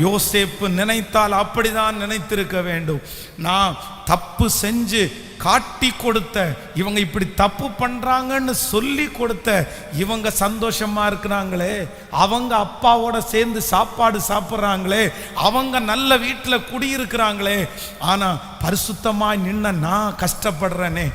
யோசேப்பு நினைத்தால் அப்படிதான் நினைத்திருக்க வேண்டும். நான் தப்பு செஞ்சு காட்டி கொடுத்த இவங்க இப்படி தப்பு பண்றாங்கன்னு சொல்லி கொடுத்த இவங்க சந்தோஷமா இருக்கிறாங்களே, அவங்க அப்பாவோட சேர்ந்து சாப்பாடு சாப்பிட்றாங்களே, அவங்க நல்ல வீட்டில் குடியிருக்கிறாங்களே, ஆனா பரிசுத்தமாய் நின்ன நான் கஷ்டப்படுறேனே,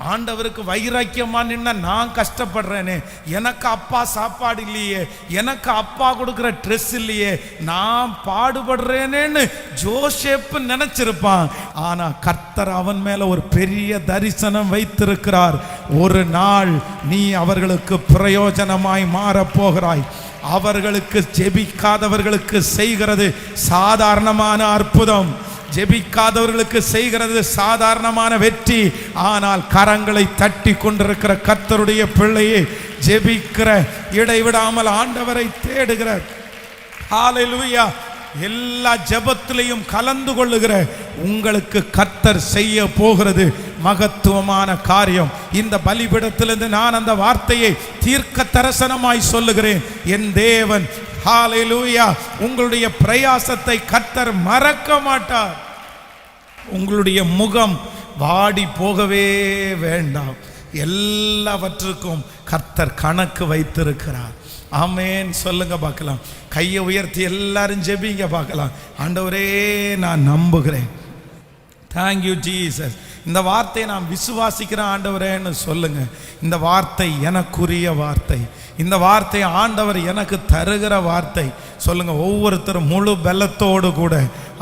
ஆண்டவருக்கு வைராக்கியமா நின்ன நான் கஷ்டப்படுறேனே, எனக்கு அப்பா சாப்பாடு இல்லையே, எனக்கு அப்பா கொடுக்குற ட்ரெஸ் இல்லையே, நான் பாடுபடுறேனேன்னு ஜோசேப்பு நினைச்சிருப்பான். ஆனா கர்த்தர் அவன் மேல ஒரு பெரிய தரிசனம் வைத்திருக்கிறார். ஒரு நாள் நீ அவர்களுக்கு பிரயோஜனமாய் மாறப் போகிறாய். அவர்களுக்கு ஜெபிக்காதவர்களுக்கு செய்கிறது சாதாரணமான அற்புதம், ஜெபிக்காதவர்களுக்கு செய்கிறது சாதாரணமான வெற்றி. ஆனால் கரங்களை தட்டி கொண்டிருக்கிற கர்த்தருடைய பிள்ளையே, ஜெபிக்கிற, இடைவிடாமல் ஆண்டவரை தேடுகிற, ஹல்லேலூயா, எல்லா ஜெபத்திலையும் கலந்து கொள்ளுகிற உங்களுக்கு கர்த்தர் செய்ய போகிறது மகத்துவமான காரியம். இந்த பலிபீடத்திலிருந்து நான் அந்த வார்த்தையை தீர்க்க தரிசனமாய் சொல்லுகிறேன். என் தேவன், ஹல்லேலூயா, உங்களுடைய பிரயாசத்தை கர்த்தர் மறக்க மாட்டார். உங்களுடைய முகம் வாடி போகவே வேண்டாம். எல்லாவற்றுக்கும் கர்த்தர் கணக்கு வைத்திருக்கிறார். ஆமென் சொல்லுங்க பார்க்கலாம். கையை உயர்த்தி எல்லாரும் ஜெபிங்க பார்க்கலாம். ஆண்டவரே நான் நம்புகிறேன். Thank you Jesus. இந்த வார்த்தையை நான் விசுவாசிக்கிறேன் ஆண்டவரேன்னு சொல்லுங்க. இந்த வார்த்தை எனக்குரிய வார்த்தை, இந்த வார்த்தை ஆண்டவர் எனக்கு தருகிற வார்த்தை சொல்லுங்க. ஒவ்வொருத்தரும் முழு பலத்தோடு கூட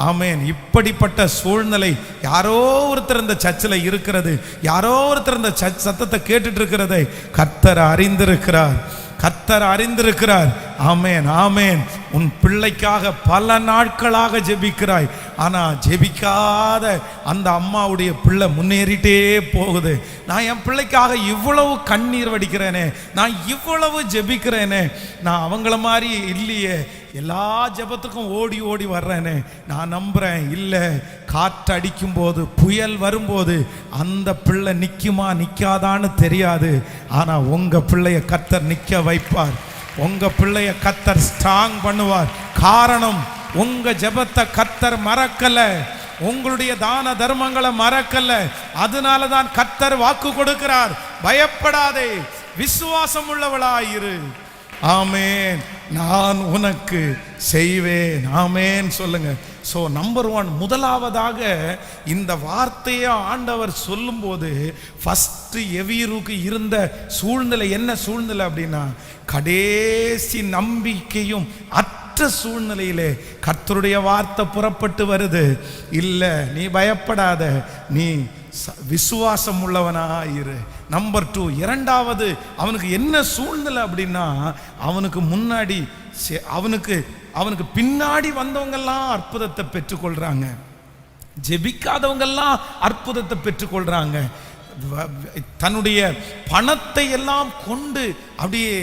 ஆமென். இப்படிப்பட்ட சூழ்நிலை யாரோ ஒருத்தர் இந்த சர்ச்சில் இருக்கிறது, யாரோ ஒருத்தர் இந்த சத்தத்தை கேட்டுட்டு இருக்கிறதை கர்த்தர் அறிந்திருக்கிறார், கர்த்தர் அறிந்திருக்கிறார். ஆமென் ஆமென். உன் பிள்ளைக்காக பல நாட்களாக ஜெபிக்கிறாய், ஆனா ஜெபிக்காத அந்த அம்மாவுடைய பிள்ளை முன்னேறிட்டே போகுது. நான் என் பிள்ளைக்காக இவ்வளவு கண்ணீர் வடிக்கிறேனே, நான் இவ்வளவு ஜெபிக்கிறேனே, நான் அவங்கள மாதிரி இல்லையே, எல்லா ஜெபத்துக்கும் ஓடி ஓடி வர்றேனே. நான் நம்புறேன், இல்லை, காற்று அடிக்கும் போது, புயல் வரும்போது அந்த பிள்ளை நிற்குமா நிற்காதான்னு தெரியாது, ஆனா உங்க பிள்ளைய கர்த்தர் நிற்க வைப்பார், உங்க பிள்ளைய கர்த்தர் ஸ்ட்ராங் பண்ணுவார். காரணம், உங்க ஜெபத்தை கர்த்தர் மறக்கல, உங்களுடைய தான தர்மங்களை மறக்கல. அதனால தான் கர்த்தர் வாக்கு கொடுக்கிறார், பயப்படாதே, விசுவாசம் உள்ளவளாயிரு. ஆமென், நான் உனக்கு செய்வேன். ஆமென் சொல்லுங்க. ஸோ நம்பர் 1, முதலாவதாக இந்த வார்த்தையை ஆண்டவர் சொல்லும்போது ஃபஸ்ட்டு எவீருக்கு இருந்த சூழ்நிலை என்ன சூழ்நிலை அப்படின்னா, கடைசி நம்பிக்கையும் அற்ற சூழ்நிலையிலே கர்த்தருடைய வார்த்தை புறப்பட்டு வருது. இல்லை, நீ பயப்படாத, நீ விசுவாசம் உள்ளவனாயிரு. நம்பர் 2, இரண்டாவது, அவனுக்கு என்ன சூழ்நிலை அப்படின்னா, அவனுக்கு முன்னாடி அவனுக்கு பின்னாடி வந்தவங்கெல்லாம் அற்புதத்தை பெற்றுக்கொள்றாங்க, ஜெபிக்காதவங்கெல்லாம் அற்புதத்தை பெற்றுக்கொள்றாங்க. தன்னுடைய பணத்தை எல்லாம் கொண்டு அப்படியே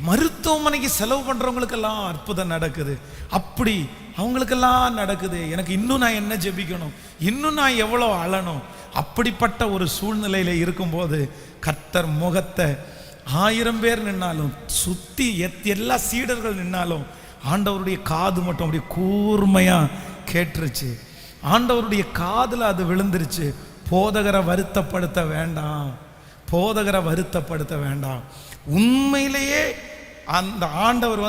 மருத்துவமனைக்கு செலவு பண்றவங்களுக்கெல்லாம் அற்புதம் நடக்குது. அப்படி அவங்களுக்கெல்லாம் நடக்குது. எனக்கு இன்னும் நான் என்ன ஜெபிக்கணும், இன்னும் நான் எவ்வளோ அழணும். அப்படிப்பட்ட ஒரு சூழ்நிலையில இருக்கும்போது கர்த்தர் முகத்தை 1000 பேர் நின்னாலும், சுத்தி எல்லா சீடர்கள் நின்னாலும், ஆண்டவருடைய காது மட்டும் அப்படியே கூர்மையா கேட்டுருச்சு. ஆண்டவருடைய காதுல அது விழுந்துருச்சு. போதகரை வருத்தப்படுத்த வேண்டாம், போதகரை வருத்தப்படுத்த வேண்டாம். உண்மையிலேயே அந்த ஆண்டவர்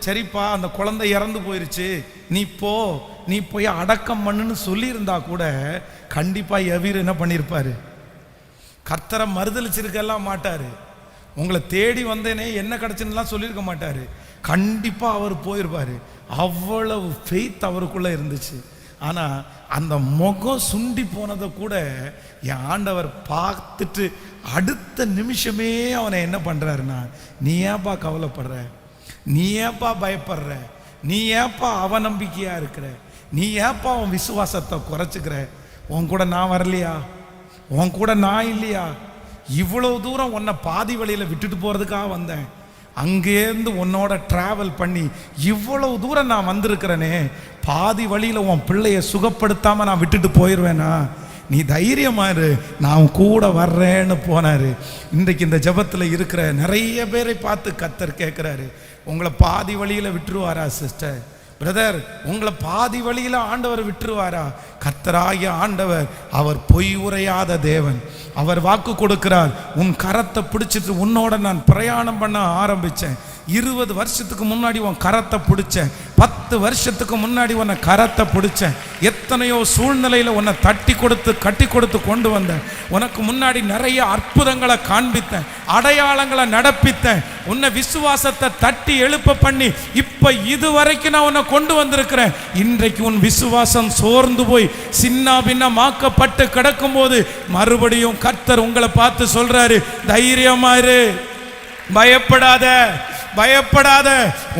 சரிப்பா, அந்த குழந்தை இறந்து போயிருச்சு, நீ போய் அடக்கம் பண்ணுன்னு சொல்லியிருந்தா கூட கண்டிப்பா எவீர் என்ன பண்ணியிருப்பாரு, கர்த்தரை மறுதளிச்சிருக்கலாம் மாட்டாரு. உங்களை தேடி வந்தேனே என்ன கிடைச்சுன்னுலாம் சொல்லியிருக்க மாட்டாரு. கண்டிப்பா அவர் போயிருப்பாரு. அவ்வளவு ஃபெய்த் அவருக்குள்ள இருந்துச்சு. ஆனா அந்த முகம் சுண்டி போனதை கூட என் ஆண்டவர் பார்த்துட்டு அடுத்த நிமிஷமே அவனை என்ன பண்றாருன்னா, நீ ஏப்பா கவலைப்படுற, நீ ஏப்பா பயப்படுற, நீ ஏப்பா அவநம்பிக்கையா இருக்கிற, நீ ஏப்பா உன் விசுவாசத்தை குறைச்சிக்கிற, உன் கூட நான் வரலையா, உன் கூட நான் இல்லையா, இவ்வளவு தூரம் உன்னை பாதி வழியில விட்டுட்டு போறதுக்காக வந்தேன், அங்கேருந்து உன்னோட டிராவல் பண்ணி இவ்வளவு தூரம் நான் வந்திருக்கிறேனே, பாதி வழியில உன் பிள்ளைய சுகப்படுத்தாம நான் விட்டுட்டு போயிடுவேனா, நீ தைரியமா இரு, நான் கூட வர்றேன்னு போனாரு. இன்றைக்கு இந்த ஜெபத்தில் இருக்கிற நிறைய பேரை பார்த்து கர்த்தர் கேட்கிறாரு, உங்களை பாதி வழியில விட்டுருவாரா சிஸ்டர், பிரதர், உங்களை பாதி வழியில ஆண்டவர் விட்டுருவாரா? கர்த்தராகிய ஆண்டவர் அவர் பொய் உரையாத தேவன். அவர் வாக்கு கொடுக்கிறார். உன் கரத்தை பிடிச்சிட்டு உன்னோட நான் பிரயாணம் பண்ண ஆரம்பிச்சேன். 20 வருஷத்துக்கு முன்னாடி உன் கரத்தை பிடிச்சேன். 10 வருஷத்துக்கு முன்னாடி உன்னை கரத்தை பிடிச்சேன். எத்தனையோ சூழ்நிலையில உன்னை தட்டி கொடுத்து கட்டி கொடுத்து கொண்டு வந்தேன். உனக்கு முன்னாடி நிறைய அற்புதங்களை காண்பித்தேன், அடையாளங்களை நடப்பித்தேன். உன்னை விசுவாசத்தை தட்டி எழுப்ப பண்ணி இப்ப இதுவரைக்கும் நான் உன்னை கொண்டு வந்திருக்கிறேன். இன்றைக்கு உன் விசுவாசம் சோர்ந்து போய் சின்ன பின்னமாக்கப்பட்டு கிடக்கும் போது மறுபடியும் கர்த்தர் உங்களை பார்த்து சொல்றாரு, தைரியமா இரு, பயப்படாத, பயப்படாத.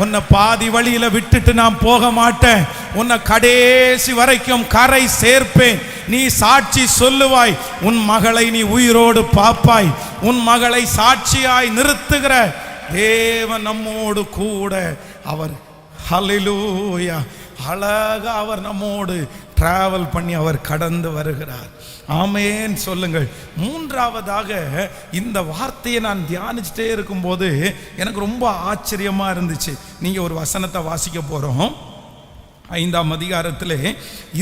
உன்னை பாதி வழியில விட்டுட்டு நான் போக மாட்டேன். உன்னை கடைசி வரைக்கும் கரை சேர்ப்பேன். நீ சாட்சி சொல்லுவாய். உன் மகளை நீ உயிரோடு பாப்பாய். உன் மகளை சாட்சியாய் நிறுத்துகிற தேவன் நம்மோடு கூட. அவர் ஹல்லேலூயா, அழகா அவர் நம்மோடு டிராவல் பண்ணி அவர் கடந்து வருகிறார். ஆமேன் சொல்லுங்கள். மூன்றாவதாக இந்த வார்த்தையை நான் தியானிச்சுட்டே இருக்கும்போது எனக்கு ரொம்ப ஆச்சரியமா இருந்துச்சு. நீங்க ஒரு வசனத்தை வாசிக்க போறோம். 5ஆம் அதிகாரத்திலே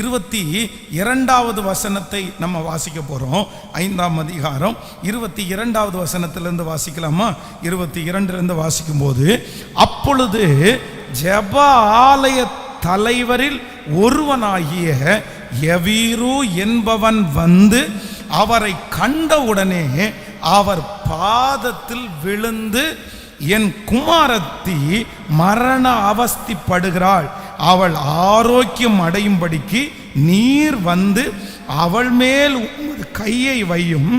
22வது வசனத்தை நம்ம வாசிக்க போறோம். 5ஆம் அதிகாரம் 22வது வசனத்திலிருந்து வாசிக்கலாமா? 22லிருந்து வாசிக்கும் போது, அப்பொழுது ஜெப ஆலய தலைவரில் ஒருவனாகிய யவீரு என்பவன் வந்து அவரை கண்டவுடனே அவர் பாதத்தில் விழுந்து, என் குமாரத்தி மரண அவஸ்திப்படுகிறாள், அவள் ஆரோக்கியம் அடையும்படிக்கு நீர் வந்து அவள் மேல் உமது கையை வையும்,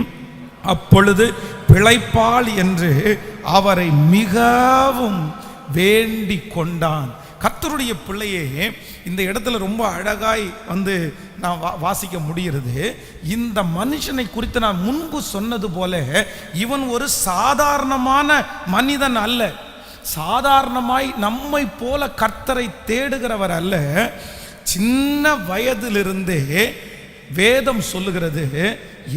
அப்பொழுது பிழைப்பாள் என்று அவரை மிகவும் வேண்டிக் கொண்டான். கர்த்தருடைய பிள்ளையே, இந்த இடத்துல ரொம்ப அழகாய் வந்து நான் வாசிக்க முடிகிறது. இந்த மனுஷனை குறித்து நான் முன்பு சொன்னது போல இவன் ஒரு சாதாரணமான மனிதன் அல்ல. சாதாரணமாய் நம்மை போல கர்த்தரை தேடுகிறவர் அல்ல. சின்ன வயதிலிருந்தே வேதம் சொல்லுகிறது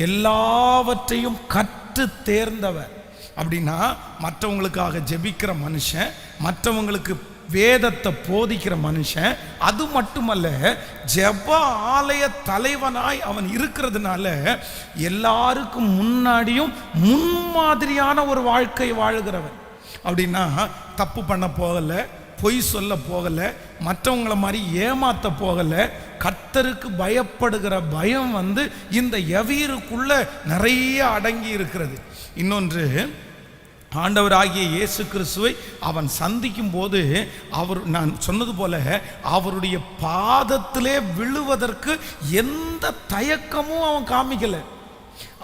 எல்லாவற்றையும் கற்று தேர்ந்தவர். அப்படின்னா மற்றவங்களுக்காக ஜெபிக்கிற மனுஷன், மற்றவங்களுக்கு வேதத்தை போதிக்கிற மனுஷன். அது மட்டுமல்ல, ஜெப ஆலய தலைவனாய் அவன் இருக்கிறதுனால எல்லாருக்கும் முன்னாடியும் முன்மாதிரியான ஒரு வாழ்க்கை வாழுகிறவன். அப்படின்னா தப்பு பண்ண போகல, பொய் சொல்ல போகல, மற்றவங்கள மாதிரி ஏமாத்த போகல. கர்த்தருக்கு பயப்படுகிற பயம் வந்து இந்த யவீருக்குள்ள நிறைய அடங்கி இருக்கிறது. இன்னொன்று, ஆண்டவராகிய இயேசு கிறிஸ்துவை அவன் சந்திக்கும் போது அவர், நான் சொன்னது போல, அவருடைய பாதத்திலே விழுவதற்கு எந்த தயக்கமும் அவன் காமிக்கல.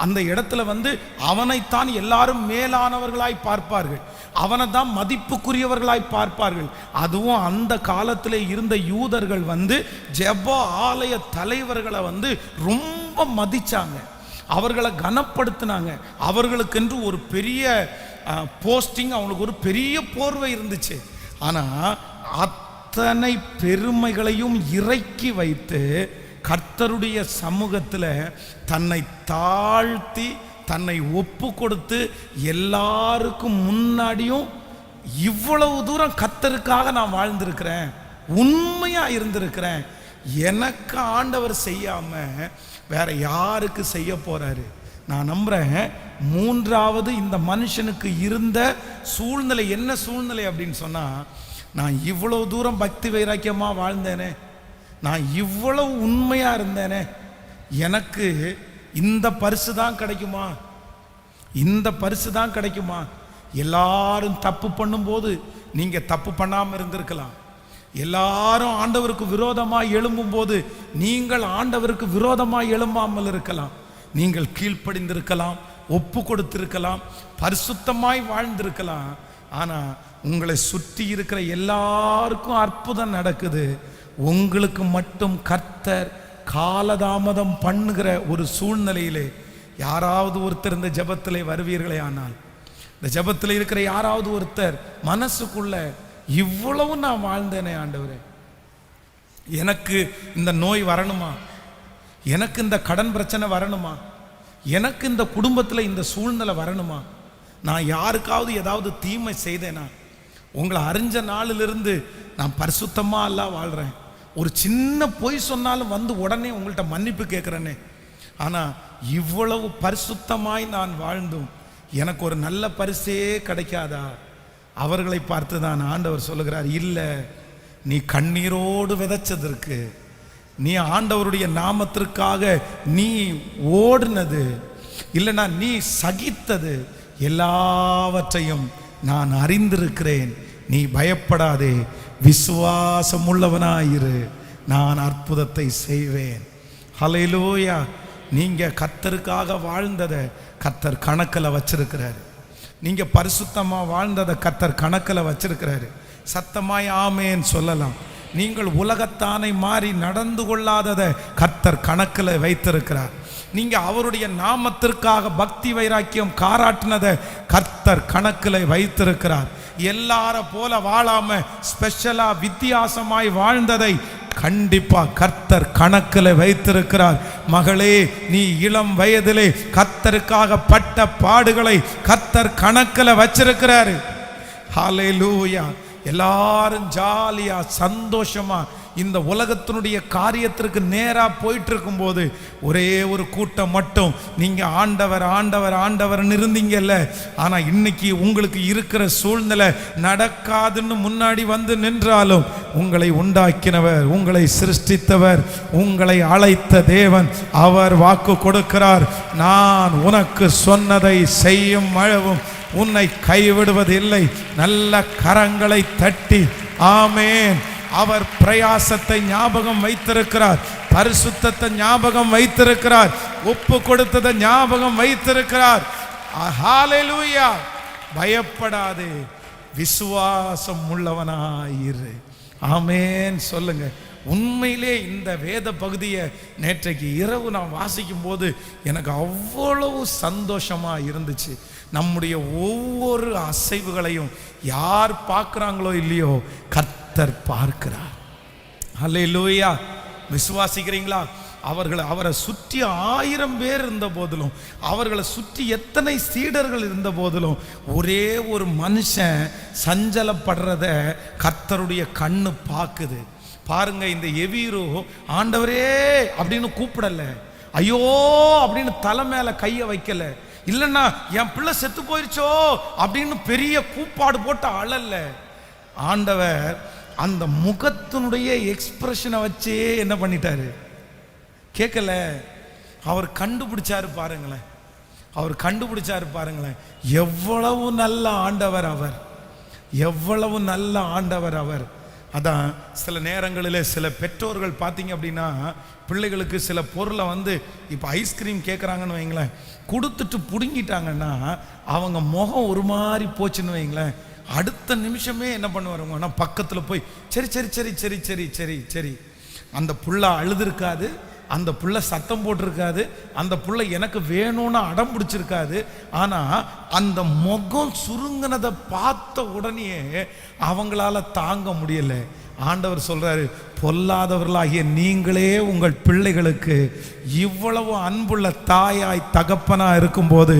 அந்த இடத்துல வந்து அவனைத்தான் எல்லாரும் மேலானவர்களாய் பார்ப்பார்கள், அவனை தான் மதிப்புக்குரியவர்களாய் பார்ப்பார்கள். அதுவும் அந்த காலத்திலே இருந்த யூதர்கள் வந்து ஜெப ஆலய தலைவர்களை வந்து ரொம்ப மதிச்சாங்க, அவர்களை கனப்படுத்தினாங்க. அவர்களுக்கென்று ஒரு பெரிய போஸ்டிங், அவங்களுக்கு ஒரு பெரிய போர்வை இருந்துச்சு. ஆனால் அத்தனை பெருமைகளையும் இறக்கி வைத்து கர்த்தருடைய சமூகத்தில் தன்னை தாழ்த்தி தன்னை ஒப்பு கொடுத்து எல்லாருக்கும் முன்னாடியும் இவ்வளவு தூரம் கர்த்தருக்காக நான் வாழ்ந்திருக்கிறேன், உண்மையா இருந்திருக்கிறேன், எனக்கு ஆண்டவர் செய்யாம வேற யாருக்கு செய்ய போறாரு? நான் நம்புறேன். மூன்றாவது, இந்த மனுஷனுக்கு இருந்த சூழ்நிலை என்ன சூழ்நிலை அப்படின்னு சொன்னா, நான் இவ்வளவு தூரம் பக்தி வைராக்கியமா வாழ்ந்தேனே, நான் இவ்வளவு உண்மையா இருந்தேனே, எனக்கு இந்த பரிசு தான் கிடைக்குமா? இந்த பரிசு தான் கிடைக்குமா? எல்லாரும் தப்பு பண்ணும்போது நீங்க தப்பு பண்ணாம இருந்திருக்கலாம். எல்லாரும் ஆண்டவருக்கு விரோதமாய் எழும்பும் போது நீங்கள் ஆண்டவருக்கு விரோதமாய் எழும்பாமல் இருக்கலாம். நீங்கள் கீழ்ப்படிந்திருக்கலாம், ஒப்பு கொடுத்திருக்கலாம், பரிசுத்தமாய் வாழ்ந்திருக்கலாம். ஆனா உங்களை சுற்றி இருக்கிற எல்லாருக்கும் அற்புதம் நடக்குது, உங்களுக்கு மட்டும் கர்த்தர் காலதாமதம் பண்ணுகிற ஒரு சூழ்நிலையிலே யாராவது ஒருத்தர் இந்த ஜெபத்திலே வருவீர்களே ஆனால், இந்த ஜெபத்தில் இருக்கிற யாராவது ஒருத்தர் மனசுக்குள்ள இவ்வளவு நான் வாழ்ந்தேனே ஆண்டவரே, எனக்கு இந்த நோய் வரணுமா, எனக்கு இந்த கடன் பிரச்சனை வரணுமா, எனக்கு இந்த குடும்பத்தில் இந்த சூழ்நிலை வரணுமா, நான் யாருக்காவது ஏதாவது தீமை செய்தேனா, உங்களை அறிஞ்ச நாளிலிருந்து நான் பரிசுத்தமா அல்ல வாழ்றேன். ஒரு சின்ன பொய் சொன்னாலும் வந்து உடனே உங்கள்கிட்ட மன்னிப்பு கேட்குறேனே. ஆனால் இவ்வளவு பரிசுத்தமாய் நான் வாழ்ந்தும் எனக்கு ஒரு நல்ல பரிசே கிடைக்காதா? அவர்களை பார்த்து தான் ஆண்டவர் சொல்லுகிறார், இல்லை, நீ கண்ணீரோடு விதைச்சதற்கு, நீ ஆண்டவருடைய நாமத்திற்காக நீ ஓடினது, இல்லைனா நீ சகித்தது, எல்லாவற்றையும் நான் அறிந்திருக்கிறேன். நீ பயப்படாதே, விசுவாசம் உள்ளவனாயிரு, நான் அற்புதத்தை செய்வேன். ஹல்லேலூயா. நீங்க கர்த்தருக்காக வாழ்ந்ததை கர்த்தர் கணக்கில் வச்சிருக்கிறாரு. நீங்க பரிசுத்தமா வாழ்ந்ததை கர்த்தர் கணக்கில் வச்சிருக்கிறாரு. சத்தமாய் ஆமேன் சொல்லலாம். நீங்கள் உலகத்தானை மாறி நடந்து கொள்ளாததை கர்த்தர் கணக்கில் வைத்திருக்கிறார். நீங்க அவருடைய நாமத்திற்காக பக்தி வைராக்கியம் காராட்டினதை கர்த்தர் கணக்கில் வைத்திருக்கிறார். எல்லார போல வாழாம ஸ்பெஷலா வித்தியாசமாய் வாழ்ந்ததை கண்டிப்பா கர்த்தர் கணக்கில் வைத்திருக்கிறார். மகளே, நீ இளம் வயதிலே கர்த்தருக்காக பட்ட பாடுகளை கர்த்தர் கணக்கில் வச்சிருக்கிறாரு. ஹல்லேலூயா. எல்லாரும் ஜாலியா சந்தோஷமா இந்த உலகத்தினுடைய காரியத்திற்கு நேரா போயிட்டு இருக்கும் போது ஒரே ஒரு கூட்டம் மட்டும் நீங்க ஆண்டவர் ஆண்டவர் ஆண்டவர்னு இருந்தீங்கல்ல. ஆனா இன்னைக்கு உங்களுக்கு இருக்கிற சூழ்நிலை நடக்காதுன்னு முன்னாடி வந்து நின்றாலும் உங்களை உண்டாக்கினவர், உங்களை சிருஷ்டித்தவர், உங்களை அழைத்த தேவன் அவர் வாக்கு கொடுக்கிறார். நான் உனக்கு சொன்னதை செய்யும் அளவும் உன்னை கைவிடுவதில்லை. நல்ல கரங்களை தட்டி ஆமென். அவர் பிரயாசத்தை ஞாபகம் வைத்திருக்கிறார், பரிசுத்தத்தை ஞாபகம் வைத்திருக்கிறார், ஒப்பு கொடுத்ததை ஞாபகம் வைத்திருக்கிறார். ஹல்லேலூயா. பயப்படாதே, விசுவாசம் உள்ளவனாயிரு. ஆமென் சொல்லுங்க. உண்மையிலே இந்த வேத பகுதியை நேற்றைக்கு இரவு நான் வாசிக்கும் போது எனக்கு அவ்வளவு சந்தோஷமா இருந்துச்சு. நம்முடைய ஒவ்வொரு அசைவுகளையும் யார் பார்க்குறாங்களோ இல்லையோ கர்த்தர் பார்க்கிறார். ஹல்லேலூயா. விசுவாசிக்கிறீங்களா? அவரை சுற்றி 1000 பேர் இருந்த போதிலும், அவர்களை சுற்றி எத்தனை சீடர்கள் இருந்த போதிலும், ஒரே ஒரு மனுஷன் சஞ்சலப்படுறத கர்த்தருடைய கண்ணு பார்க்குது. பாருங்க, இந்த எவீரு ஆண்டவரே அப்படின்னு கூப்பிடல, ஐயோ அப்படின்னு தலை மேல கைய வைக்கல, இல்லைன்னா என் பிள்ளை செத்து போயிருச்சோ அப்படின்னு பெரிய கூப்பாடு போட்டு அழல. ஆண்டவர் அந்த முகத்தினுடைய எக்ஸ்பிரஷனை வச்சே என்ன பண்ணிட்டாரு? கேட்கல. அவர் கண்டுபிடிச்சாரு பாருங்களேன், அவர் கண்டுபிடிச்சாரு பாருங்களேன். எவ்வளவு நல்ல ஆண்டவர் அவர், எவ்வளவு நல்ல ஆண்டவர் அவர். அதான் சில நேரங்களில் சில பெற்றோர்கள் பார்த்தீங்க அப்படின்னா பிள்ளைகளுக்கு சில பொருளை இப்போ ஐஸ்கிரீம் கேட்குறாங்கன்னு வைங்களேன், கொடுத்துட்டு பிடுங்கிட்டாங்கன்னா அவங்க முகம் ஒரு மாதிரி போச்சுன்னு வைங்களேன், அடுத்த நிமிஷமே என்ன பண்ணுவாருங்கன்னா பக்கத்தில் போய் சரி சரி சரி சரி சரி சரி சரி. அந்த புள்ள அழுதுருக்காது, அந்த புள்ள சத்தம் போட்டிருக்காது, அந்த புள்ள எனக்கு வேணும்னு அடம் பிடிச்சிருக்காது. ஆனால் அந்த முகம் சுருங்கினதை பார்த்த உடனே அவங்களால தாங்க முடியலை. ஆண்டவர் சொல்றாரு, பொல்லாதவர்களாகிய நீங்களே உங்கள் பிள்ளைகளுக்கு இவ்வளவு அன்புள்ள தாயாய் தகப்பனா இருக்கும்போது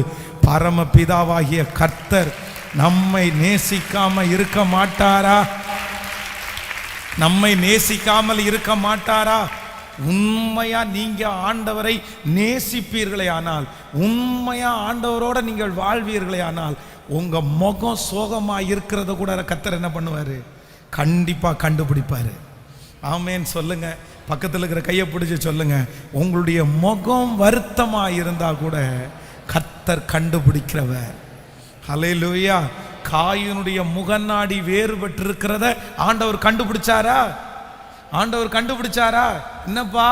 பரமபிதாவாகிய கர்த்தர் நம்மை நேசிக்காம இருக்க மாட்டாரா? நம்மை நேசிக்காமல் இருக்க மாட்டாரா? உண்மையா நீங்க ஆண்டவரை நேசிப்பீர்களே ஆனால், உண்மையா ஆண்டவரோட நீங்கள் வாழ்வீர்களே ஆனால், உங்க முகம் சோகமா இருக்கிறத கூட கர்த்தர் என்ன பண்ணுவாரு? கண்டிப்பா கண்டுபிடிப்பாரு. ஆமேன் சொல்லுங்க. பக்கத்தில் இருக்கிற கையை பிடிச்சு சொல்லுங்க, உங்களுடைய முகம் வருத்தமா இருந்தா கூட கர்த்தர் கண்டுபிடிக்கிறவர். ஹல்லேலூயா. காயினுடைய முகநாடி வேறுபட்டு இருக்கிறத ஆண்டவர் கண்டுபிடிச்சாரா? ஆண்டவர் கண்டுபிடிச்சாரா? என்னப்பா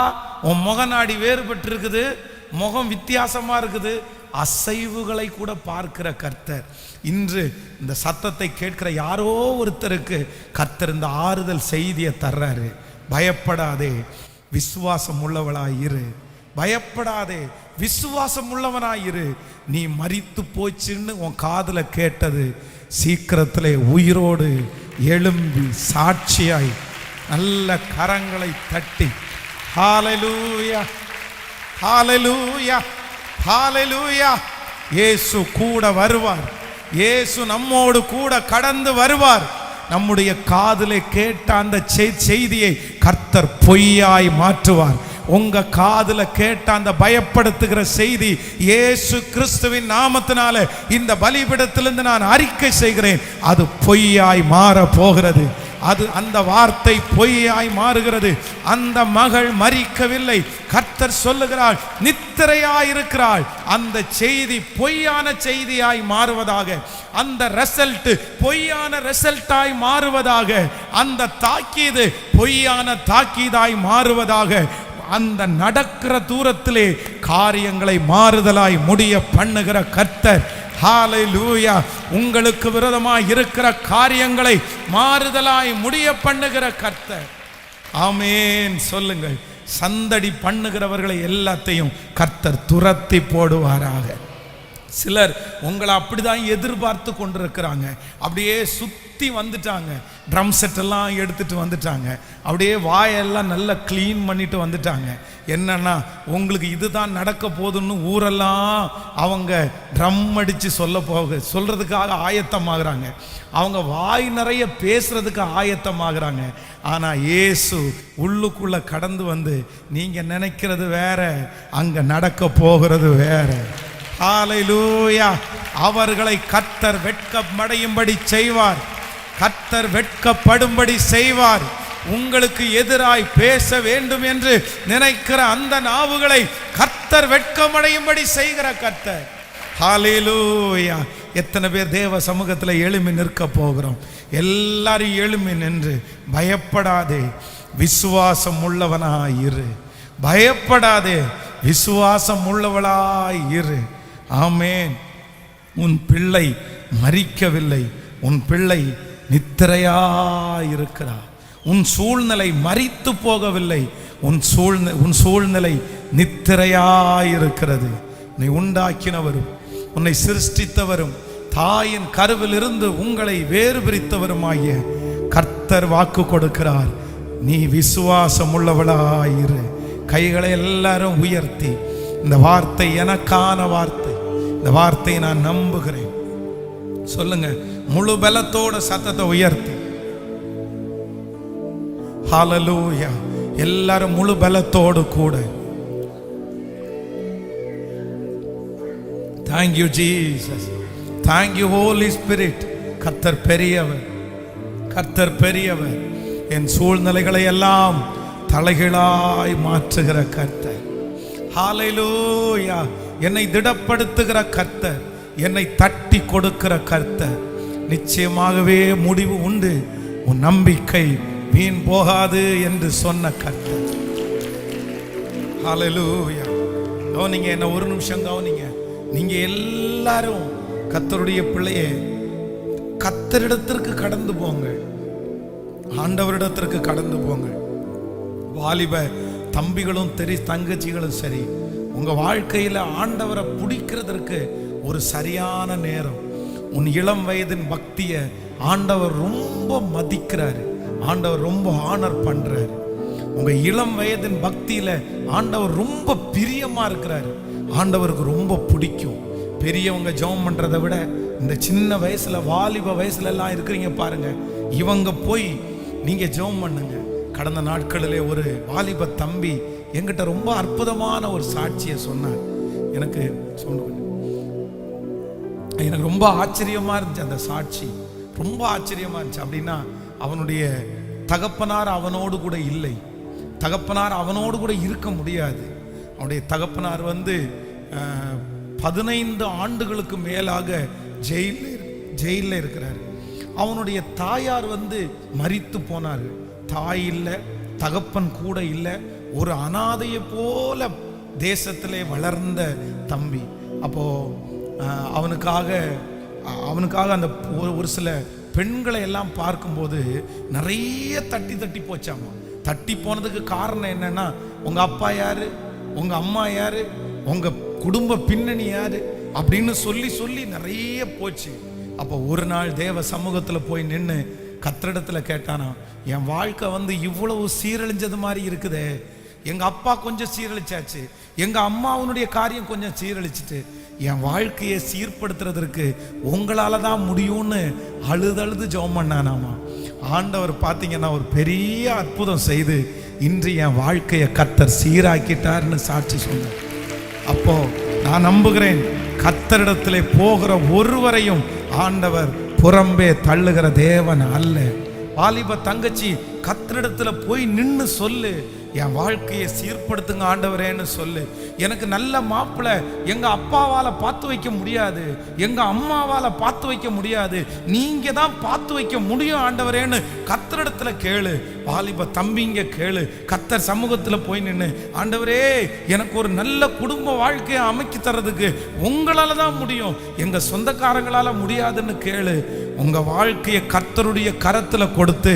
உன் முகநாடி வேறுபட்டு இருக்குது, முகம் வித்தியாசமா இருக்குது. அசைவுகளை கூட பார்க்கிற கர்த்தர் இன்று இந்த சத்தத்தை கேட்கிற யாரோ ஒருத்தருக்கு கர்த்தர் இந்த ஆறுதல் செய்தியை தர்றாரு. பயப்படாதே, விசுவாசம் உள்ளவளாயிரு. பயப்படாதே, விசுவாசம் உள்ளவனாயிரு. நீ மரித்து போச்சுன்னு உன் காதுல கேட்டது சீக்கிரத்திலே உயிரோடு எழும்பி சாட்சியாய் நல்ல கரங்களை தட்டி ஹல்லேலூயா, ஹல்லேலூயா, ஹல்லேலூயா. இயேசு கூட வருவார். இயேசு நம்மோடு கூட கடந்து வருவார். நம்முடைய காதிலே கேட்ட அந்த செய்தியை கர்த்தர் பொய்யாய் மாற்றுவார். உங்க காதுல கேட்ட அந்த பயப்படுத்துகிற செய்தி இயேசு கிறிஸ்துவின் நாமத்தினால இந்த பலிபீடத்திலிருந்து நான் அறிக்கை செய்கிறேன், அது பொய்யாய் மாற போகிறது. அந்த வார்த்தை பொய்யாய் மாறுகிறது. அந்த மகள் மரிக்கவில்லை, கர்த்தர் சொல்லுகிறாள் நித்திரையாயிருக்கிறாள். அந்த செய்தி பொய்யான செய்தியாய் மாறுவதாக, அந்த ரிசல்ட் பொய்யான ரிசல்ட்டாய் மாறுவதாக, அந்த தாக்கீது பொய்யான தாக்கீதாய் மாறுவதாக, அந்த நடக்கிற தூரத்திலே காரியங்களை மாறுதலாய் முடிய பண்ணுகிற கர்த்தர். ஹல்லேலூயா. உங்களுக்கு விரோதமாய் இருக்கிற காரியங்களை மாறுதலாய் முடிய பண்ணுகிற கர்த்தர். ஆமென் சொல்லுங்கள். சந்தடி பண்ணுகிறவர்களை எல்லாத்தையும் கர்த்தர் துரத்தி போடுவாராக. சிலர் உங்களை அப்படிதான் எதிர்பார்த்து கொண்டிருக்கிறாங்க. அப்படியே சுத்தி வந்துட்டாங்க, ட்ரம் செட் எல்லாம் எடுத்துட்டு வந்துட்டாங்க, அப்படியே வாயெல்லாம் நல்லா க்ளீன் பண்ணிட்டு வந்துட்டாங்க. என்னன்னா உங்களுக்கு இதுதான் நடக்க போகுதுன்னு ஊரெல்லாம் அவங்க ட்ரம் அடிச்சு சொல்றதுக்காக ஆயத்தமாகறாங்க. அவங்க வாய் நிறைய பேசுறதுக்கு ஆயத்தமாகறாங்க. ஆனா இயேசு உள்ளுக்குள்ள கடந்து வந்து நீங்க நினைக்கிறது வேற, அங்க நடக்க போகிறது வேற. ஹல்லேலூயா. அவர்களை கர்த்தர் வெட்கமடையும்படி செய்வார், கர்த்தர் வெட்கப்படும்படி செய்வார். உங்களுக்கு எதிராய் பேச வேண்டும் என்று நினைக்கிற அந்த நாவுகளை கர்த்தர் வெட்கமடையும்படி செய்கிற கர்த்தர். ஹல்லேலூயா. எத்தனை பேர் தேவ சமூகத்தில் எழும்பி நிற்க போகிறோம்? எல்லாரும் எழும்பி நின்று பயப்படாதே, விசுவாசம் உள்ளவனாயிரு. பயப்படாதே, விசுவாசம் உள்ளவளாயிரு. ஆமென். உன் பிள்ளை மரிக்கவில்லை, உன் பிள்ளை நித்திரையாயிருக்கிறார். உன் சூழ்நிலை மரித்து போகவில்லை, உன் சூழ்நிலை நித்திரையாயிருக்கிறது. உன்னை உண்டாக்கினவரும் உன்னை சிருஷ்டித்தவரும் தாயின் கருவில் இருந்து உங்களை வேறு பிரித்தவருமாகிய கர்த்தர் வாக்கு கொடுக்கிறார், நீ விசுவாசம் உள்ளவளாயிரு. கைகளை எல்லாரும் உயர்த்தி, இந்த வார்த்தை எனக்கான வார்த்தை, இந்த வார்த்தையை நான் நம்புகிறேன் சொல்லுங்க. முழு பலத்தோட சத்தத்தை உயர்த்தி ஹல்லேலூயா. எல்லாரும் முழு பலத்தோடு கூட Thank you Jesus, thank you Holy Spirit. கர்த்தர் பெரியவர், கர்த்தர் பெரியவர். என் சூழ்நிலைகளை எல்லாம் தலைகீழாய் மாற்றுகிற கர்த்தர். ஹல்லேலூயா. என்னை திடப்படுத்துகிற கர்த்தர், என்னை தட்டி கொடுக்கிற கர்த்தர். நிச்சயமாகவே முடிவு உண்டு, உன் நம்பிக்கை வீண் போகாது என்று சொன்ன கர்த்தர். ஹல்லேலூயா. கவனிங்க, என்ன ஒரு நிமிஷம் கவனிங்க. நீங்க எல்லாரும் கர்த்தருடைய பிள்ளையே, கர்த்தரிடத்திற்கு கடந்து போங்க, ஆண்டவரிடத்திற்கு கடந்து போங்க. வாலிப தம்பிகளும் தங்கச்சிகளும் சரி, உங்க வாழ்க்கையில ஆண்டவரை பிடிக்கிறதற்கு ஒரு சரியான நேரம். உன் இளம் வயதின் பக்தியை ஆண்டவர் ரொம்ப மதிக்கிறாரு, ஆண்டவர் ரொம்ப ஆனர் பண்றாரு. உங்க இளம் வயதின் பக்தியில ஆண்டவர் ரொம்ப பிரியமா இருக்கிறாரு, ஆண்டவருக்கு ரொம்ப பிடிக்கும். பெரியவங்க ஜெபம் பண்றதை விட இந்த சின்ன வயசுல வாலிப வயசுல எல்லாம் இருக்கிறீங்க பாருங்க, இவங்க போய் நீங்க ஜெபம் பண்ணுங்க. கடந்த நாட்களிலே ஒரு வாலிப தம்பி என்கிட்ட ரொம்ப அற்புதமான ஒரு சாட்சியை சொன்னார். எனக்கு ரொம்ப ஆச்சரியமா இருந்துச்சு அந்த சாட்சி, ரொம்ப ஆச்சரியமா இருந்துச்சு. அப்படின்னா அவனுடைய தகப்பனார் அவனோடு கூட இல்லை, தகப்பனார் அவனோடு கூட இருக்க முடியாது. அவனுடைய தகப்பனார் 15 ஆண்டுகளுக்கு மேலாக ஜெயிலில் இருக்கிறார். அவனுடைய தாயார் மரித்து போனார். தாய் இல்லை, தகப்பன் கூட இல்லை, ஒரு அனாதையை போல தேசத்திலே வளர்ந்த தம்பி. அப்போ அவனுக்காக அந்த ஒரு சில பெண்களை எல்லாம் பார்க்கும்போது நிறைய தட்டி போச்சாமா. தட்டி போனதுக்கு காரணம் என்னன்னா, உங்க அப்பா யாரு, உங்க அம்மா யாரு, உங்க குடும்ப பின்னணி யாரு அப்படின்னு சொல்லி நிறைய போச்சு. அப்போ ஒரு நாள் தேவ சமூகத்துல போய் நின்று கர்த்தரிடத்துல கேட்டானா, என் வாழ்க்கை இவ்வளவு சீரழிஞ்சது மாதிரி இருக்குதே, எங்க அப்பா கொஞ்சம் சீரழிச்சாச்சு, எங்க அம்மாவுடைய காரியம் கொஞ்சம் சீரழிச்சிட்டு, என் வாழ்க்கையை சீர்படுத்துறதற்கு உங்களால தான் முடியும்னு அழுது ஜெபம் பண்ணானாமா. ஆண்டவர் பார்த்தீங்கன்னா ஒரு பெரிய அற்புதம் செய்து இன்று என் வாழ்க்கையை கர்த்தர் சீராக்கிட்டார்னு சாட்சி சொன்னார். அப்போ நான் நம்புகிறேன், கர்த்தரிடத்திலே போகிற ஒருவரையும் ஆண்டவர் புறம்பே தள்ளுகிற தேவன் அல்ல. வாலிப தங்கச்சி, கர்த்தரிடத்துல போய் நின்று சொல்லு, என் வாழ்க்கையை சீர்படுத்துங்க ஆண்டவரேன்னு சொல்லு. எனக்கு நல்ல மாப்பிள்ளை எங்க அப்பாவால பார்த்து வைக்க முடியாது, எங்க அம்மாவால பார்த்து வைக்க முடியாது, நீங்க தான் பார்த்து வைக்க முடியும் ஆண்டவரேன்னு கர்த்தரிடத்துல கேளு. வாலிப தம்பிங்க கேளு, கர்த்தர் சமூகத்துல போய் நின்று, ஆண்டவரே எனக்கு ஒரு நல்ல குடும்ப வாழ்க்கையை அமைக்கி தர்றதுக்கு உங்களால தான் முடியும், எங்க சொந்தக்காரங்களால முடியாதுன்னு கேளு. உங்க வாழ்க்கையை கர்த்தருடைய கரத்துல கொடுத்து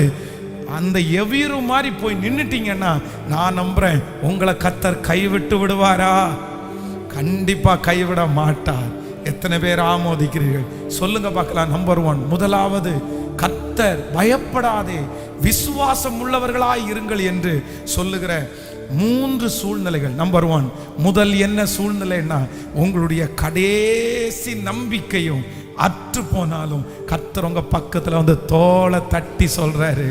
அந்த எவீரு மாதிரி போய் நின்னுட்டீங்கன்னா நான் நம்புறேன் உங்களை கர்த்தர் கைவிட்டு விடுவாரா? கண்டிப்பா கைவிட மாட்டார். எத்தனை பேர் ஆமோதிக்கிறீர்கள் சொல்லுங்க பார்க்கலாம். நம்பர் 1, முதலாவது, கர்த்தர் பயப்படாதே விசுவாசம் உள்ளவர்களாய் இருங்கள் என்று சொல்லுகிற 3 சூழ்நிலைகள். நம்பர் 1, முதல் என்ன சூழ்நிலைன்னா, உங்களுடைய கடைசி நம்பிக்கையும் அற்று போனாலும் கர்த்தர் உங்க பக்கத்துல வந்து தோளை தட்டி சொல்றாரு,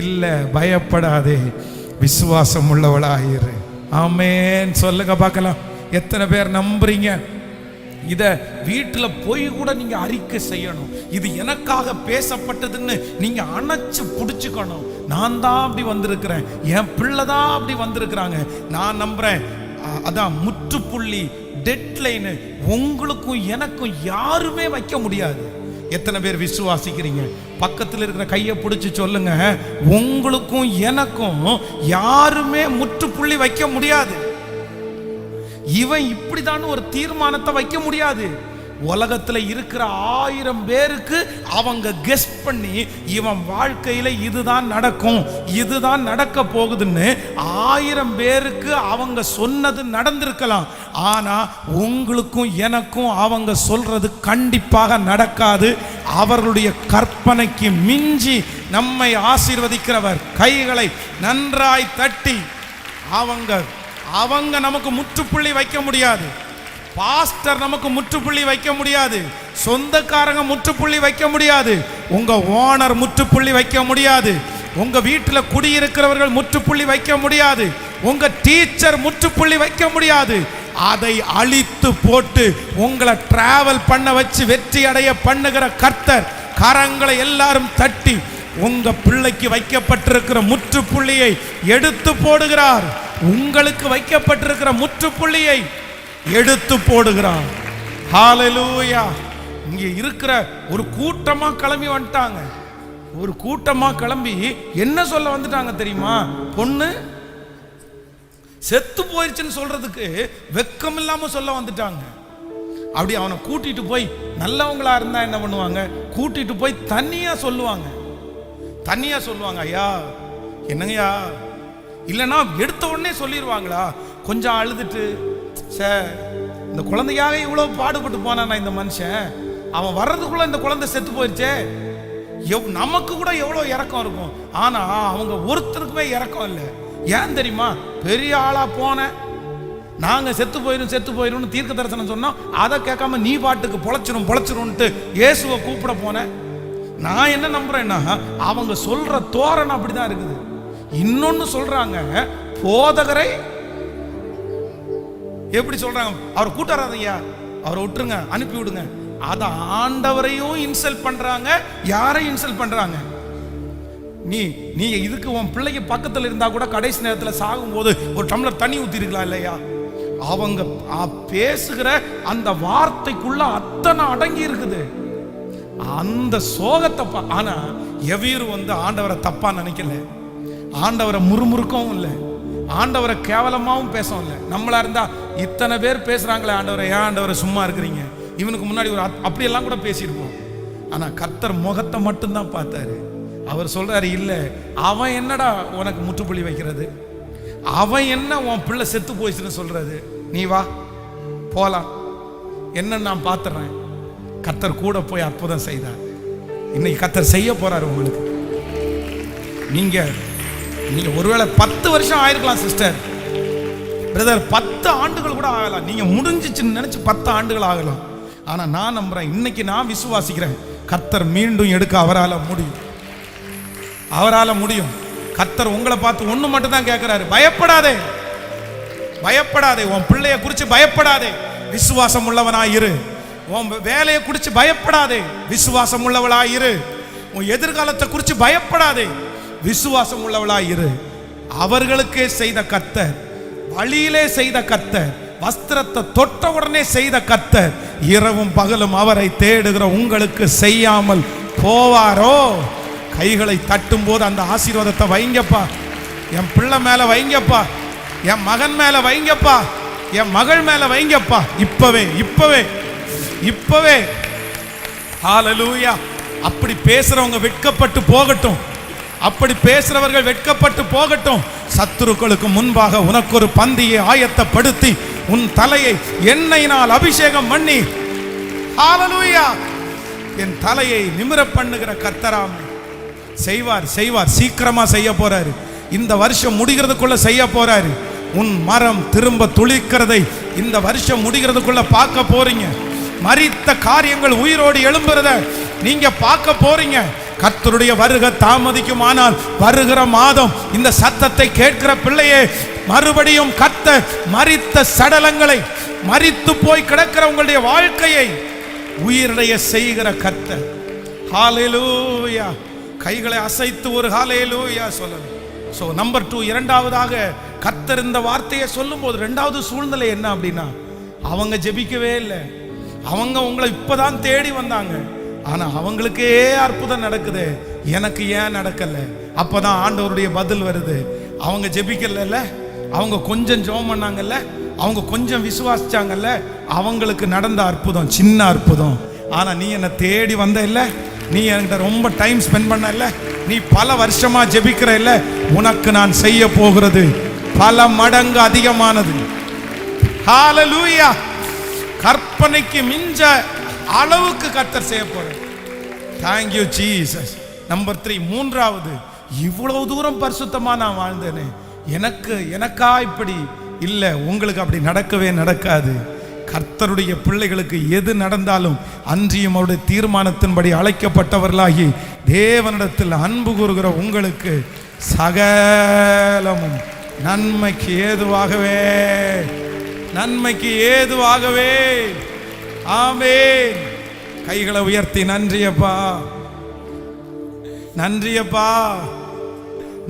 இல்ல பயப்படாதே விசுவாசம் உள்ளவளாயிரு. ஆமென் சொல்லுங்க பார்க்கலாம். எத்தனை பேர் நம்புறீங்க? இத வீட்டுல போய் கூட நீங்க அறிக்கை செய்யணும். இது எனக்காக பேசப்பட்டதுன்னு நீங்க அணைச்சு புடிச்சுக்கணும். நான் தான் அப்படி வந்திருக்கிறேன், என் பிள்ளை தான் அப்படி வந்திருக்கிறாங்க. நான் நம்புறேன் அதான் முற்றுப்புள்ளி, டெட்லைன் உங்களுக்கும் எனக்கும் யாருமே வைக்க முடியாது. எத்தனை பேர் விசுவாசிக்கிறீங்க? பக்கத்தில் இருக்கிற கையை பிடிச்சு சொல்லுங்க, உங்களுக்கும் எனக்கும் யாருமே முற்றுப்புள்ளி வைக்க முடியாது. இவன் இப்படிதான் ஒரு தீர்மானத்தை வைக்க முடியாது. உலகத்துல இருக்கிற 1000 பேருக்கு அவங்க கெஸ் பண்ணி இவன் வாழ்க்கையில இதுதான் நடக்கும், இதுதான் நடக்க போகுதுன்னு 1000 பேருக்கு அவங்க சொன்னது நடந்திருக்கலாம். ஆனா உங்களுக்கும் எனக்கும் அவங்க சொல்றது கண்டிப்பாக நடக்காது. அவர்களுடைய கற்பனைக்கு மிஞ்சி நம்மை ஆசீர்வதிக்கிறவர். கைகளை நன்றாய் தட்டி அவங்க நமக்கு முற்றுப்புள்ளி வைக்க முடியாது. பாஸ்டர் நமக்கு முற்றுப்புள்ளி வைக்க முடியாது, சொந்தக்காரங்க முற்றுப்புள்ளி வைக்க முடியாது, உங்க ஓனர் முற்றுப்புள்ளி வைக்க முடியாது, உங்க வீட்டில் குடியிருக்கிறவர்கள் முற்றுப்புள்ளி வைக்க முடியாது, உங்க டீச்சர் முற்றுப்புள்ளி வைக்க முடியாது. அதை அழித்து போட்டு உங்களை டிராவல் பண்ண வச்சு வெற்றி அடைய பண்ணுகிற கர்த்தர். கரங்களை எல்லாரும் தட்டி உங்க பிள்ளைக்கு வைக்கப்பட்டிருக்கிற முற்றுப்புள்ளியை எடுத்து போடுகிறார். உங்களுக்கு வைக்கப்பட்டிருக்கிற முற்றுப்புள்ளியை எடுத்து போடுகிறான். ஹalleluya. இங்க இருக்கிற ஒரு கூட்டமா கிளம்பி வந்துட்டாங்க. ஒரு கூட்டமா கிளம்பி என்ன சொல்ல வந்துட்டாங்க தெரியுமா? பொண்ணு செத்து போயிருச்சுன்னு சொல்றதுக்கு வெக்கம் இல்லாம சொல்ல வந்துட்டாங்க. அப்படி அவனை கூட்டிட்டு போய், நல்லவங்களா இருந்தா என்ன பண்ணுவாங்க, கூட்டிட்டு போய் தனியா சொல்லுவாங்க. ஐயா என்னங்கய்யா, இல்லைன்னா எடுத்த உடனே சொல்லிடுவாங்களா? கொஞ்சம் அழுதுட்டு, சார் இந்த குழந்தையாக இவ்வளவு பாடுபட்டு போனானா இந்த மனுஷன், அவன் வர்றதுக்குள்ள இந்த குழந்தை செத்து போயிடுச்சே, நமக்கு கூட எவ்வளவு இறக்கம் இருக்கும். ஆனா அவங்க ஒருத்தருக்குமே இறக்கம் இல்லை. ஏன் தெரியுமா? பெரிய ஆளா போன நாங்க செத்து போயிரும் தீர்க்க தரிசனம் சொன்னோம், அதை கேட்காம நீ பாட்டுக்கு பொழைச்சிரும்ட்டு இயேசுவை கூப்பிட போன. நான் என்ன நம்புறேன்னா, அவங்க சொல்ற தோரணை அப்படிதான் இருக்குது. இன்னொன்னு சொல்றாங்க, போதகரை எப்படி சொல்றாங்க, அவர் கூட்டாராதையா, அவரை விட்டுருங்க, அனுப்பி விடுங்க. அத ஆண்டவரையும் இன்சல்ட் பண்றாங்க, யாரையும் இன்சல்ட் பண்றாங்க. நீ இதுக்கு உன் பிள்ளைக்கு பக்கத்தில் இருந்தா கூட கடைசி நேரத்தில் சாகும் போது ஒரு டம்ளர் தண்ணி ஊத்தி இருக்கலாம் இல்லையா? அவங்க பேசுகிற அந்த வார்த்தைக்குள்ள அத்தனை அடங்கி இருக்குது. அந்த சோகத்தை ஆனா எவீரு ஆண்டவரை தப்பா நினைக்கல, ஆண்டவரை முறுமுறுக்கவும் இல்லை, ஆண்டவரை கேவலமாவும் பேசவும் இல்லை. நம்மளா இருந்தா இத்தனை பேர் பேசுறாங்களே ஆண்டவரை, ஏன் ஆண்டவரை சும்மா இருக்கிறீங்க, இவனுக்கு முன்னாடி ஒரு அப்படியெல்லாம் கூட பேசியிருப்போம். ஆனா கர்த்தர் முகத்தை மட்டும்தான் பார்த்தாரு. அவர் சொல்றாரு, இல்ல அவன் என்னடா உனக்கு முற்றுப்புள்ளி வைக்கிறது, அவன் என்ன உன் பிள்ளை செத்து போயிடுச்சுன்னு சொல்றது, நீ வா போலாம், என்ன நான் பார்த்துறேன். கர்த்தர் கூட போய் அற்புதம் செய்தார். இன்னைக்கு கர்த்தர் செய்ய போறாரு உங்களுக்கு. நீங்க ஒருவேளை 10 வருஷம் ஆயிருக்கலாம் சிஸ்டர், பிரதர், 10 ஆண்டுகள் கூட ஆகலாம். நீங்க முடிஞ்சிச்சுன்னு நினைச்சு 10 ஆண்டுகள் ஆகலாம். ஆனா நான் நம்புறேன், இன்னைக்கு நான் விசுவாசிக்கிறேன், கர்த்தர் மீண்டும் எடுக்க அவரால் முடியும். அவரால் முடியும். கர்த்தர் உங்களை பார்த்து ஒண்ணு மட்டும் தான் கேட்கிறாரு, பயப்படாதே, பயப்படாதே. உன் பிள்ளைய குறித்து பயப்படாதே, விசுவாசம் உள்ளவனாயிரு. உன் வேலையை குறித்து பயப்படாதே, விசுவாசம் உள்ளவளாயிரு. உன் எதிர்காலத்தை குறித்து பயப்படாதே, விசுவாசம் உள்ளவளாயிரு. அவர்களுக்கே செய்த கர்த்தர், வழியிலே செய்த கர்த்தர், வஸ்திரத்தை தொட்ட உடனே செய்த கர்த்தர், இரவும் பகலும் அவரை தேடுகிற உங்களுக்கு செய்யாமல் போவாரோ? கைகளை தட்டும் போது அந்த ஆசீர்வாதத்தை வைங்கப்பா, என் பிள்ளை மேல வைங்கப்பா, என் மகன் மேல வைங்கப்பா, என் மகள் மேல வைங்கப்பா. இப்பவே இப்பவே இப்பவே. ஹல்லேலூயா. அப்படி பேசுறவங்க வெட்கப்பட்டு போகட்டும், அப்படி பேசுறவர்கள் வெட்கப்பட்டு போகட்டும். சத்துருக்களுக்கு முன்பாக உனக்கு ஒரு பந்தியை ஆயத்தப்படுத்தி உன் தலையை எண்ணெயினால் அபிஷேகம் பண்ணி, ஹல்லேலூயா, என் தலையை நிமிர பண்ணுகிற கர்த்தராம் செய்வார், செய்வார். சீக்கிரமா செய்ய போறாரு. இந்த வருஷம் முடிகிறதுக்குள்ள செய்ய போறாரு. உன் மரம் திரும்ப துளிர்க்கிறதை இந்த வருஷம் முடிகிறதுக்குள்ள பார்க்க போறீங்க. மரித்த காரியங்கள் உயிரோடு எழும்புறத நீங்க பார்க்க போறீங்க. கர்த்தருடைய வருகை தாமதிக்குமானால் வருகிற மாதம் இந்த சத்தத்தை கேட்கிற பிள்ளையே, மறுபடியும் கர்த்தர் மரித்த சடலங்களை, மரித்து போய் கிடக்கிற உங்களுடைய வாழ்க்கையை உயிரடைய செய்கிற கர்த்தர். ஹல்லேலூயா. கைகளை அசைத்து ஒரு ஹல்லேலூயா சொல்லணும். சோ நம்பர் 2, இரண்டாவதாக கர்த்தர் இந்த வார்த்தையை சொல்லும் போது இரண்டாவது சூழ்நிலை என்ன அப்படின்னா, அவங்க ஜெபிக்கவே இல்லை. அவங்க உங்களை இப்பதான் தேடி வந்தாங்க, ஆனா அவங்களுக்கே அற்புதம் நடக்குது, எனக்கு ஏன் நடக்கல? அப்பதான் ஆண்டவருடைய பதில் வருது. அவங்க ஜெபிக்கல, அவங்க கொஞ்சம் ஜெபம் பண்ணாங்கல்ல, அவங்க கொஞ்சம் விசுவாசிச்சாங்கல்ல, அவங்களுக்கு நடந்த அற்புதம் சின்ன அற்புதம். ஆனா நீ என்ன தேடி வந்த இல்ல, நீ என்கிட்ட ரொம்ப டைம் ஸ்பெண்ட் பண்ண இல்ல, நீ பல வருஷமா ஜெபிக்கிற இல்ல, உனக்கு நான் செய்ய போகிறது பல மடங்கு அதிகமானது. ஹல்லேலூயா. கற்பனைக்கு மிஞ்ச அளவுக்கு கர்த்தர் செய்ய போறார். Thank you Jesus. நம்பர் 3, மூன்றாவது, இவ்வளவு தூரம் பரிசுத்தமா நான் வாழ்ந்தேனே, எனக்கா இப்படி இல்ல. உங்களுக்கு அப்படி நடக்கவே நடக்காது. கர்த்தருடைய பிள்ளைகளுக்கு எது நடந்தாலும் அன்றியும் அவருடைய தீர்மானத்தின்படி அழைக்கப்பட்டவர்களாகி தேவனிடத்தில் அன்பு கூறுகிற உங்களுக்கு சகலமும் நன்மைக்கு ஏதுவாகவே, நன்மைக்கு ஏதுவாகவே. ஆமென். கைகளை உயர்த்தி நன்றியப்பா, நன்றியப்பா,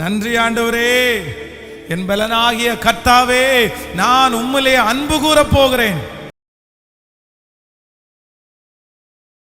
நன்றி ஆண்டவரே. என் பலனாகிய கர்த்தாவே, நான் உம்மிலே அன்பு கூற போகிறேன்.